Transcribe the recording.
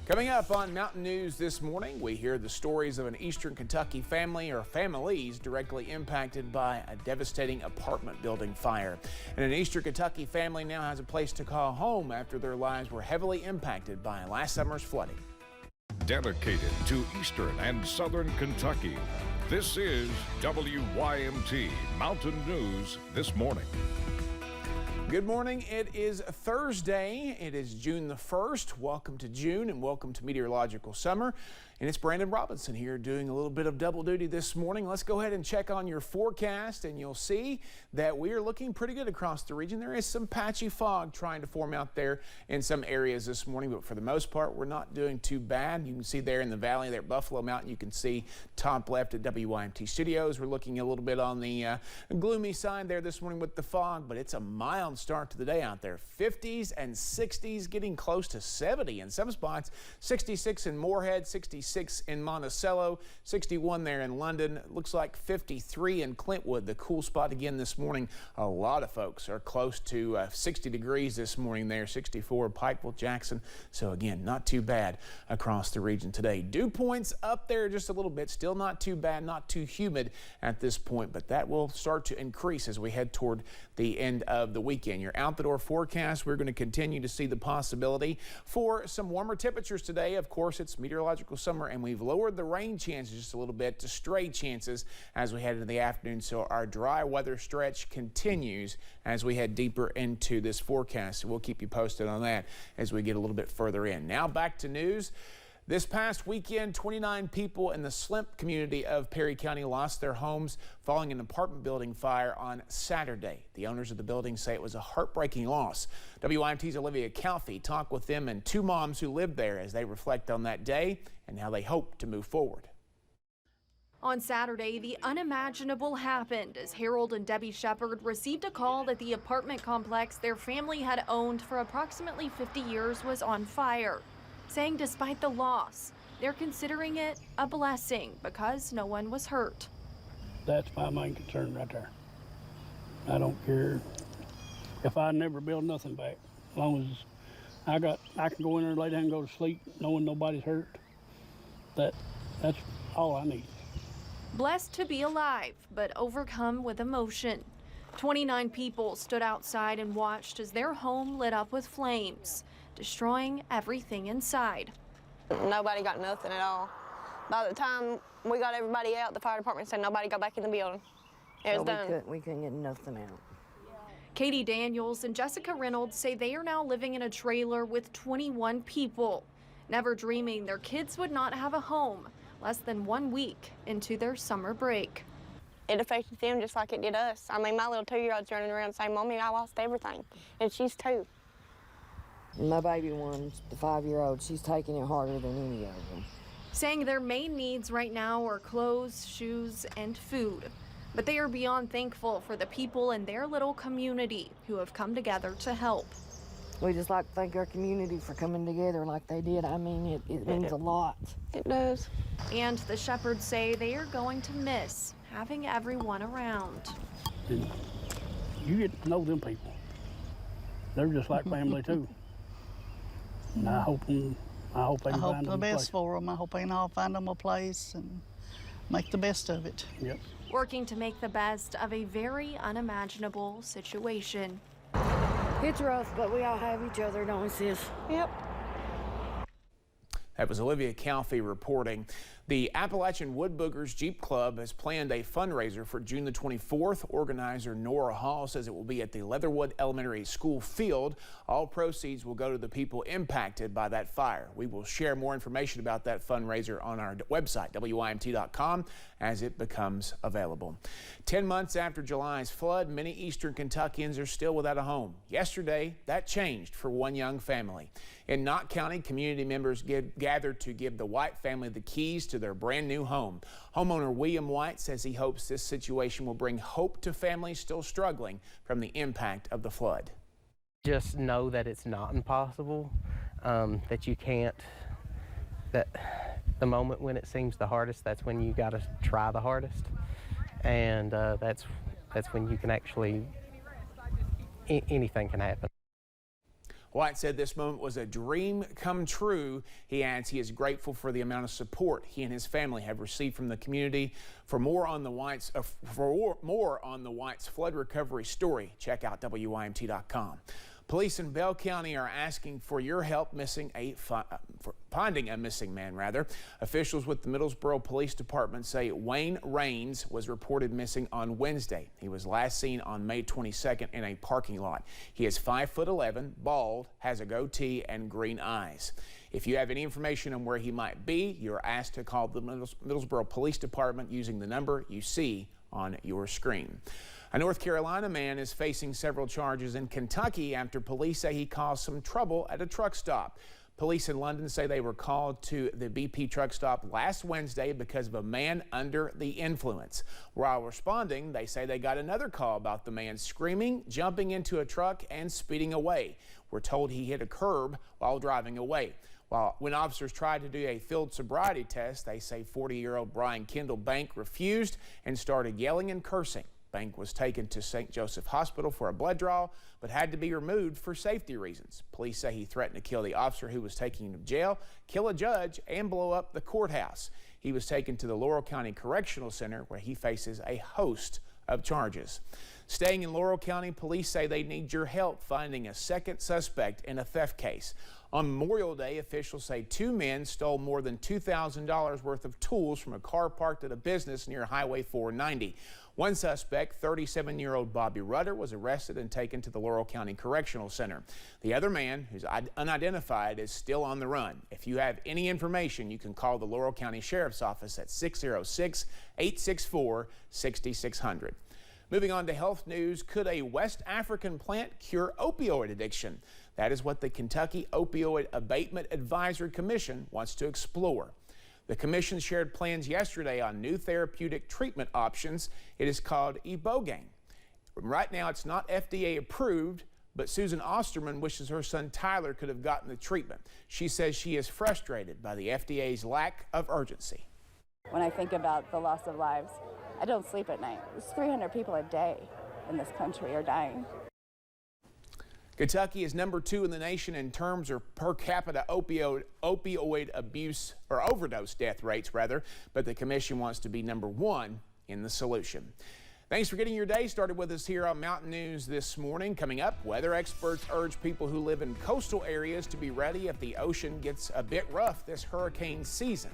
Coming up on Mountain News this morning, we hear the stories of an Eastern Kentucky family or families directly impacted by a devastating apartment building fire. And an Eastern Kentucky family now has a place to call home after their lives were heavily impacted by last summer's flooding. Dedicated to Eastern and Southern Kentucky, this is WYMT Mountain News this morning. Good morning. It is Thursday. It is June the 1st. Welcome to June and welcome to Meteorological Summer. And it's Brandon Robinson here doing a little bit of double duty this morning. Let's go ahead and check on your forecast and you'll see that we are looking pretty good across the region. There is some patchy fog trying to form out there in some areas this morning, but for the most part, we're not doing too bad. You can see there in the valley there at Buffalo Mountain, you can see top left at WYMT Studios. We're looking a little bit on the gloomy side there this morning with the fog, but it's a mild start to the day out there. 50s and 60s, getting close to 70 in some spots. 66 in Moorhead, 66 in Monticello, 61 there in London. Looks like 53 in Clintwood, the cool spot again this morning. A lot of folks are close to 60 degrees this morning there. 64 Pikeville, Jackson. So again, not too bad across the region today. Dew points up there just a little bit. Still not too bad, not too humid at this point, but that will start to increase as we head toward the end of the weekend. Your out the door forecast, we're going to continue to see the possibility for some warmer temperatures today. Of course, it's meteorological summer and we've lowered the rain chances just a little bit to stray chances as we head into the afternoon. So our dry weather stretch continues as we head deeper into this forecast. So we'll keep you posted on that as we get a little bit further in. Now back to news. This past weekend, 29 people in the Slimp community of Perry County lost their homes following an apartment building fire on Saturday. The owners of the building say it was a heartbreaking loss. WYMT's Olivia Calfee talked with them and two moms who lived there as they reflect on that day and how they hope to move forward. On Saturday, the unimaginable happened as Harold and Debbie Shepard received a call that the apartment complex their family had owned for approximately 50 years was on fire, saying despite the loss, they're considering it a blessing because no one was hurt. That's my main concern right there. I don't care if I never build nothing back. As long as I can go in there, lay down and go to sleep knowing nobody's hurt. That's all I need. Blessed to be alive, but overcome with emotion. 29 people stood outside and watched as their home lit up with flames, destroying everything inside. Nobody got nothing at all. By the time we got everybody out, the fire department said nobody got back in the building. It was done. We couldn't get nothing out. Katie Daniels and Jessica Reynolds say they are now living in a trailer with 21 people, never dreaming their kids would not have a home less than 1 week into their summer break. It affected them just like it did us. I mean, my little 2-year-old's running around saying, Mommy, I lost everything, and she's 2. My baby one, the 5-year-old, she's taking it harder than any of them. Saying their main needs right now are clothes, shoes, and food. But they are beyond thankful for the people in their little community who have come together to help. We just like to thank our community for coming together like they did. I mean, it means a lot. It does. And the Shepherds say they are going to miss having everyone around. And you get to know them people. They're just like family too. And I hope they can find them a place. the best for them. I hope they can all find them a place and make the best of it. Yep. Working to make the best of a very unimaginable situation. It's rough, but we all have each other, don't we, sis? Yep. That was Olivia Calfee reporting. The Appalachian Wood Boogers Jeep Club has planned a fundraiser for June the 24th. Organizer Nora Hall says it will be at the Leatherwood Elementary School field. All proceeds will go to the people impacted by that fire. We will share more information about that fundraiser on our website, WYMT.com, as it becomes available. 10 months after July's flood, many Eastern Kentuckians are still without a home. Yesterday, that changed for one young family. In Knott County, community members gathered to give the White family the keys to their brand new home. Homeowner William White says he hopes this situation will bring hope to families still struggling from the impact of the flood. Just know that it's not impossible, that you can't, that the moment when it seems the hardest, that's when you got to try the hardest. And that's when you can actually, anything can happen. White said this moment was a dream come true. He adds he is grateful for the amount of support he and his family have received from the community. For more on the Whites flood recovery story, check out WYMT.com. Police in Bell County are asking for your help finding a missing man. Officials with the Middlesboro Police Department say Wayne Rains was reported missing on Wednesday. He was last seen on May 22nd in a parking lot. He is 5'11", bald, has a goatee, and green eyes. If you have any information on where he might be, you're asked to call the Middlesboro Police Department using the number you see on your screen. A North Carolina man is facing several charges in Kentucky after police say he caused some trouble at a truck stop. Police in London say they were called to the BP truck stop last Wednesday because of a man under the influence. While responding, they say they got another call about the man screaming, jumping into a truck, and speeding away. We're told he hit a curb while driving away. When officers tried to do a field sobriety test, they say 40-year-old Brian Kendall Bank refused and started yelling and cursing. Bank was taken to St. Joseph Hospital for a blood draw, but had to be removed for safety reasons. Police say he threatened to kill the officer who was taking him to jail, kill a judge, and blow up the courthouse. He was taken to the Laurel County Correctional Center, where he faces a host of charges. Staying in Laurel County, police say they need your help finding a second suspect in a theft case. On Memorial Day, officials say 2 men stole more than $2,000 worth of tools from a car parked at a business near Highway 490. One suspect, 37-year-old Bobby Rudder, was arrested and taken to the Laurel County Correctional Center. The other man, who's unidentified, is still on the run. If you have any information, you can call the Laurel County Sheriff's Office at 606-864-6600. Moving on to health news, could a West African plant cure opioid addiction? That is what the Kentucky Opioid Abatement Advisory Commission wants to explore. The commission shared plans yesterday on new therapeutic treatment options. It is called Ibogaine. Right now, it's not FDA approved, but Susan Osterman wishes her son Tyler could have gotten the treatment. She says she is frustrated by the FDA's lack of urgency. When I think about the loss of lives, I don't sleep at night. There's 300 people a day in this country are dying. Kentucky is number 2 in the nation in terms of per capita opioid abuse or overdose death rates, but the commission wants to be number 1 in the solution. Thanks for getting your day started with us here on Mountain News this morning. Coming up, weather experts urge people who live in coastal areas to be ready if the ocean gets a bit rough this hurricane season.